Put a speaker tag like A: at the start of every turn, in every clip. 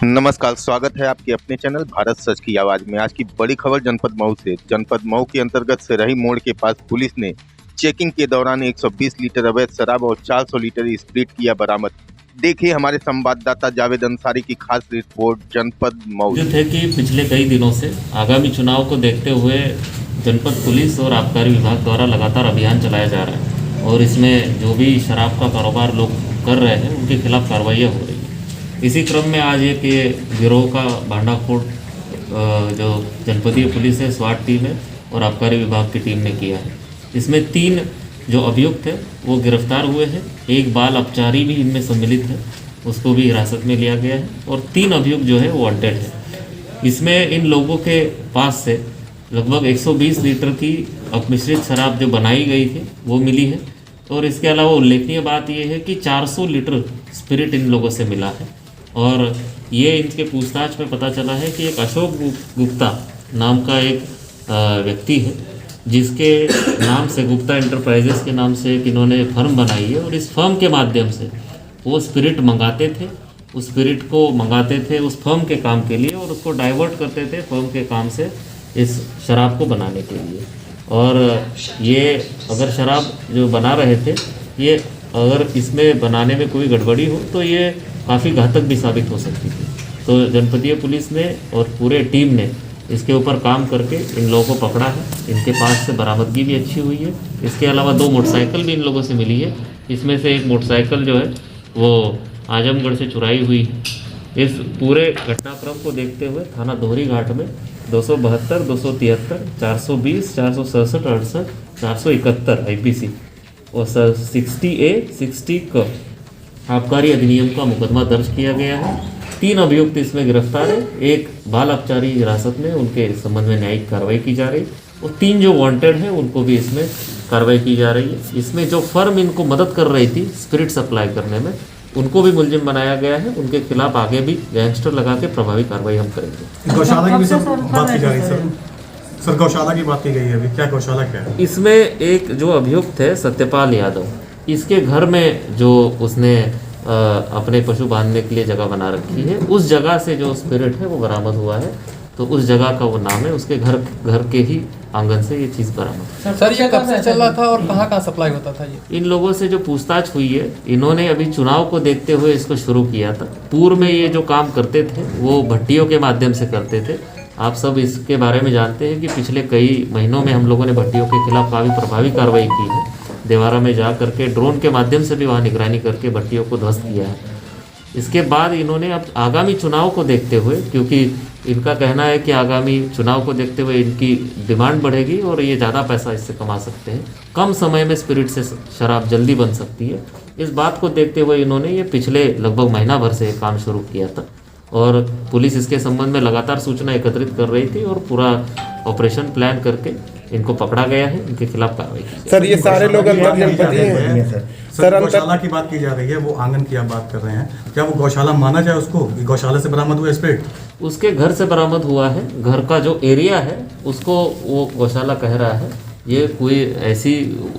A: नमस्कार, स्वागत है आपके अपने चैनल भारत सच की आवाज में। आज की बड़ी खबर जनपद मऊ से। जनपद मऊ के अंतर्गत सिरही मोड़ के पास पुलिस ने चेकिंग के दौरान 120 लीटर अवैध शराब और 400 लीटर स्प्रिट किया बरामद। देखिए हमारे संवाददाता जावेद अंसारी की खास रिपोर्ट जनपद मऊ।
B: जो थे कि पिछले कई दिनों से आगामी चुनाव को देखते हुए जनपद पुलिस और आबकारी विभाग द्वारा लगातार अभियान चलाया जा रहा है और इसमें जो भी शराब का कारोबार लोग कर रहे हैं उनके खिलाफ कार्रवाइयाँ हो रही है। इसी क्रम में आज एक ये गिरोह का भांडाफोड़ जो जनपदीय पुलिस है, स्वाट टीम है और आबकारी विभाग की टीम ने किया है। इसमें 3 जो अभियुक्त है वो गिरफ्तार हुए हैं। एक बाल अपचारी भी इनमें सम्मिलित है, उसको भी हिरासत में लिया गया है और 3 अभियुक्त जो है वो वांटेड है। इसमें इन लोगों के पास से लगभग 120 लीटर की अपमिश्रित शराब जो बनाई गई थी वो मिली है और इसके अलावा उल्लेखनीय बात यह है कि 400 लीटर स्पिरिट इन लोगों से मिला है। और ये इनके पूछताछ में पता चला है कि एक अशोक गुप्ता नाम का एक व्यक्ति है जिसके नाम से गुप्ता एंटरप्राइजेस के नाम से एक इन्होंने फर्म बनाई है और इस फर्म के माध्यम से वो स्पिरिट मंगाते थे। उस स्पिरिट को मंगाते थे उस फर्म के काम के लिए और उसको डाइवर्ट करते थे फर्म के काम से इस शराब को बनाने के लिए। और ये अगर शराब जो बना रहे थे ये अगर इसमें बनाने में कोई गड़बड़ी हो तो ये काफ़ी घातक भी साबित हो सकती थी। तो जनपदीय पुलिस ने और पूरे टीम ने इसके ऊपर काम करके इन लोगों को पकड़ा है। इनके पास से बरामदगी भी अच्छी हुई है। इसके अलावा 2 मोटरसाइकिल भी इन लोगों से मिली है। इसमें से एक मोटरसाइकिल जो है वो आजमगढ़ से चुराई हुई है। इस पूरे घटनाक्रम को देखते हुए थाना दोहरी घाट में 272, 273, 420, 467, 68, 471 IPC और 60A, 60 क आबकारी अधिनियम का मुकदमा दर्ज किया गया है। 3 अभियुक्त इसमें गिरफ्तार है। एक बाल अपचारी हिरासत में, उनके संबंध में न्यायिक कार्रवाई की जा रही और 3 जो वांटेड हैं उनको भी इसमें कार्रवाई की जा रही है। इसमें जो फर्म इनको मदद कर रही थी स्पिरिट सप्लाई करने में उनको भी मुलजिम बनाया गया है। उनके खिलाफ आगे भी गैंगस्टर लगा के प्रभावी कार्रवाई हम करेंगे।
C: गौशाला की भी बात की जा रही है सर, गौशाला की बात की गई है अभी, क्या गौशाला क्या है?
B: इसमें एक जो अभियुक्त है सत्यपाल यादव, इसके घर में जो उसने अपने पशु बांधने के लिए जगह बना रखी है उस जगह से जो स्पिरिट है वो बरामद हुआ है। तो उस जगह का वो नाम है, उसके घर के ही आंगन से ये चीज़ बरामद।
D: सर ये कब से चल रहा था और कहाँ सप्लाई होता था ये?
B: इन लोगों से जो पूछताछ हुई है इन्होंने अभी चुनाव को देखते हुए इसको शुरू किया था। पूर्व में ये जो काम करते थे वो भट्टियों के माध्यम से करते थे। आप सब इसके बारे में जानते हैं कि पिछले कई महीनों में हम लोगों ने भट्टियों के खिलाफ काफ़ी प्रभावी कार्रवाई की है। देवारा में जा करके ड्रोन के माध्यम से भी वहाँ निगरानी करके भट्टियों को ध्वस्त किया है। इसके बाद इन्होंने अब आगामी चुनाव को देखते हुए, क्योंकि इनका कहना है कि आगामी चुनाव को देखते हुए इनकी डिमांड बढ़ेगी और ये ज़्यादा पैसा इससे कमा सकते हैं, कम समय में स्पिरिट से शराब जल्दी बन सकती है। इस बात को देखते हुए इन्होंने ये पिछले लगभग महीना भर से काम शुरू किया था और पुलिस इसके संबंध में लगातार सूचना एकत्रित कर रही थी और पूरा ऑपरेशन प्लान करके इनको पकड़ा गया है। इनके खिलाफ कार्रवाई की।
E: सर ये सारे लोग अंतर जनपदी हैं
C: सर गौशाला की बात की जा रही है, वो आंगन की आप बात कर रहे हैं, क्या वो गौशाला माना जाए उसको? गौशाला से बरामद हुआ स्पिरिट
B: उसके घर से बरामद हुआ है। घर का जो एरिया है उसको वो गौशाला कह रहा है। ये कोई ऐसी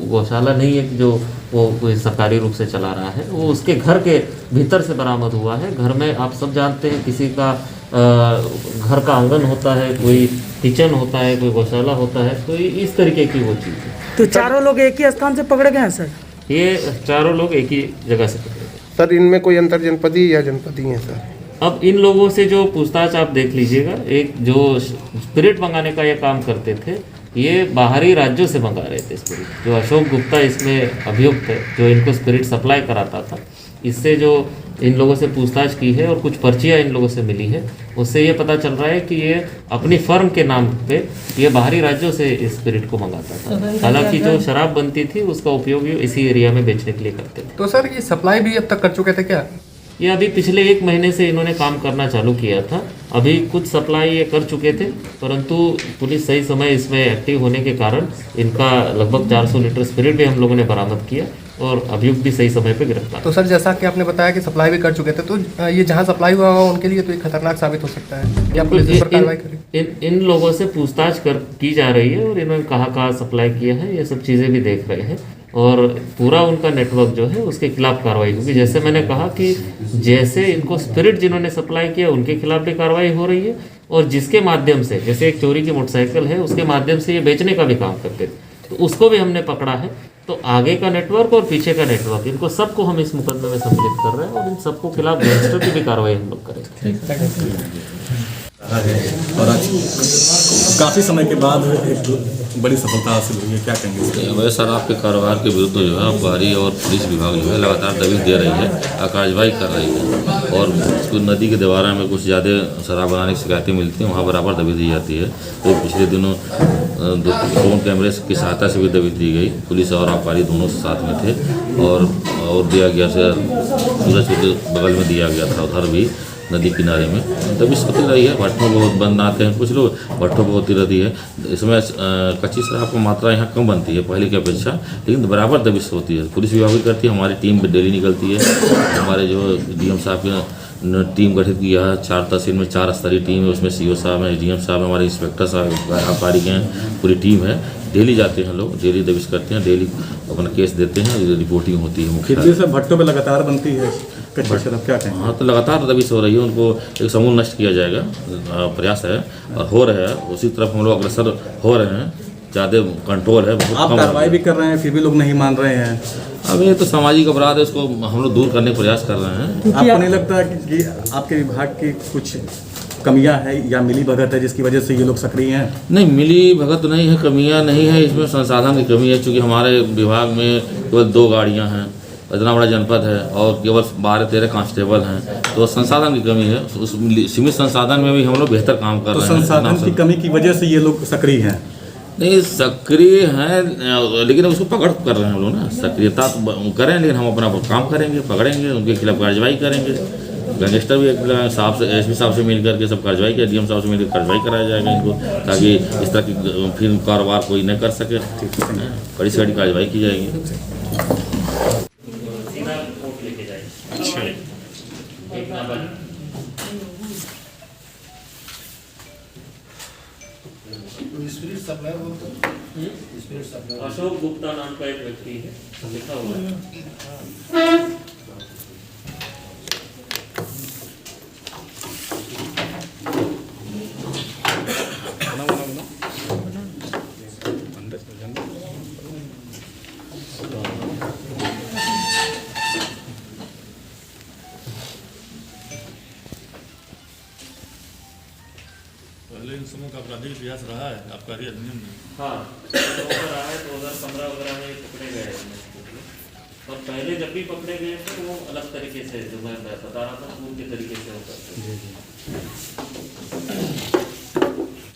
B: गौशाला नहीं है कि जो वो कोई सरकारी रूप से चला रहा है, वो उसके घर के भीतर से बरामद हुआ है। घर में आप सब जानते हैं किसी का घर का आंगन होता है, कोई किचन होता है, कोई गौशाला होता है, तो इस तरीके की वो चीज़ है।
F: तो चारों लोग एक ही स्थान से पकड़े गए हैं सर?
B: ये चारों लोग एक ही जगह से पकड़े गए।
E: सर इनमें कोई अंतर जनपदी या जनपदी है सर?
B: अब इन लोगों से जो पूछताछ आप देख लीजिएगा, एक जो स्पिरिट मंगाने का ये काम करते थे ये बाहरी राज्यों से मंगा रहे थे स्पिरिट। जो अशोक गुप्ता इसमें अभियुक्त है जो इनको स्पिरिट सप्लाई कराता था, इससे जो इन लोगों से पूछताछ की है और कुछ पर्चियाँ इन लोगों से मिली है, उससे ये पता चल रहा है कि ये अपनी फर्म के नाम पे ये बाहरी राज्यों से इस स्पिरिट को मंगाता था। हालांकि जो शराब बनती थी उसका उपयोग ये इसी एरिया में बेचने के लिए करते थे।
D: तो सर ये सप्लाई भी अब तक कर चुके थे क्या?
B: ये अभी पिछले 1 महीने से इन्होंने काम करना चालू किया था। अभी कुछ सप्लाई ये कर चुके थे, परंतु पुलिस सही समय इसमें एक्टिव होने के कारण इनका लगभग 400 लीटर स्पिरिट भी हम लोगों ने बरामद किया और अभियुक्त भी सही समय पे गिरफ्तार।
D: तो सर जैसा कि आपने बताया कि सप्लाई भी कर चुके थे, तो ये जहां सप्लाई हुआ हो उनके लिए तो ये खतरनाक साबित हो सकता है। या पुलिस इस पर कार्रवाई करेगी?
B: इन लोगों से पूछताछ की जा रही है और इन्होंने कहाँ सप्लाई किया है ये सब चीज़ें भी देख रहे हैं। और पूरा उनका नेटवर्क जो है उसके खिलाफ कार्रवाई होगी। जैसे मैंने कहा कि जैसे इनको स्पिरिट जिन्होंने सप्लाई किया उनके खिलाफ भी कार्रवाई हो रही है, और जिसके माध्यम से, जैसे एक चोरी की मोटरसाइकिल है उसके माध्यम से ये बेचने का भी काम करते थे, तो उसको भी हमने पकड़ा है। तो आगे का नेटवर्क और पीछे का नेटवर्क, इनको सबको हम इस मुकदमे में सम्मिलित कर रहे हैं और इन सबको खिलाफ गैंगस्टर की भी कार्रवाई हम लोग करेंगे।
C: और आज काफ़ी समय के बाद एक बड़ी सफलता हासिल हुई है, क्या कहेंगे इसके?
G: अवैध शराब के कारोबार के विरुद्ध जो है आबकारी और पुलिस विभाग जो है लगातार दबिश दे रही है, कार्रवाई कर रही है, और उसको नदी के दीवारा में कुछ ज़्यादा शराब बनाने की शिकायतें मिलती हैं, वहाँ बराबर दबिश दी जाती है। तो पिछले दिनों ड्रोन कैमरे की सहायता से भी दबिश दी गई, पुलिस और आबकारी दोनों साथ में थे, और दिया गया से सूरज के बगल में दिया गया था, उधर भी नदी किनारे में दबिश होती रही है। भट्टों बहुत बंद आते हैं कुछ लोग, भट्टों को होती रहती है। इसमें कच्ची शराब की मात्रा यहाँ कम बनती है पहले की अपेक्षा, लेकिन बराबर दबिश होती है। पुलिस विभाग भी करती है, हमारी टीम डेली निकलती है। हमारे जो डीएम साहब की टीम गठित किया है, 4 तहसील में 4 स्तरीय टीम है, उसमें सीओ साहब हैं, डीएम साहब, हमारे इंस्पेक्टर साहब, आबकारी के हैं, पूरी टीम है। डेली जाते हैं लोग, डेली दबिश करते हैं, डेली अपना केस देते हैं, रिपोर्टिंग होती है।
C: कितने से भट्टों पे लगातार बनती है कच्ची शराब, क्या कहें?
G: हाँ, तो लगातार दबिश हो रही है, उनको एक समूल नष्ट किया जाएगा, प्रयास है और हो रहा है। उसी तरफ हम लोग अग्रसर हो रहे हैं, ज़्यादा कंट्रोल है, बहुत
C: आप
G: कम
C: कार्रवाई भी कर रहे हैं, फिर भी लोग नहीं मान रहे हैं।
G: अब ये तो सामाजिक अपराध है, उसको हम लोग दूर करने का प्रयास कर रहे हैं।
C: आपको नहीं लगता कि आपके विभाग की कुछ कमियां है या मिली भगत है जिसकी वजह से ये लोग सक्रिय हैं?
G: नहीं, मिली भगत नहीं है, कमियां नहीं है, इसमें संसाधन की कमी है। चूँकि हमारे विभाग में केवल 2 गाड़ियां हैं, इतना बड़ा जनपद है, और केवल 12-13 कांस्टेबल हैं, तो संसाधन की कमी है। उस सीमित संसाधन में भी हम लोग बेहतर काम कर रहे हैं।
C: संसाधन की कमी की वजह से ये लोग सक्रिय हैं?
G: नहीं, सक्रिय हैं, लेकिन उसको पकड़ कर रहे हैं हम लोग ना। सक्रियता तो करें, लेकिन हम अपना काम करेंगे, पकड़ेंगे, उनके खिलाफ कार्रवाई करेंगे। गैंगस्टर भी साहब से, एसपी साहब से मिल करके सब कार्रवाई किया, डीएम साहब से मिलकर कार्रवाई कराया जाएगा इनको, ताकि इस तरह की फिर कारोबार कोई न कर सके। कड़ी से कड़ी कार्रवाई की जाएगी।
B: अशोक गुप्ता नाम का एक व्यक्ति है, लिखा हुआ है।
H: पहले इन समूह का आपराधिक इतिहास रहा है आबकारी अधिनियम में?
B: हाँ, रहा है, 2015 वगैरह में पकड़े गए हैं। और पहले जब भी पकड़े गए थे तो वो अलग तरीके से, जो मैं बता रहा था, उनके तरीके से वो करते थे।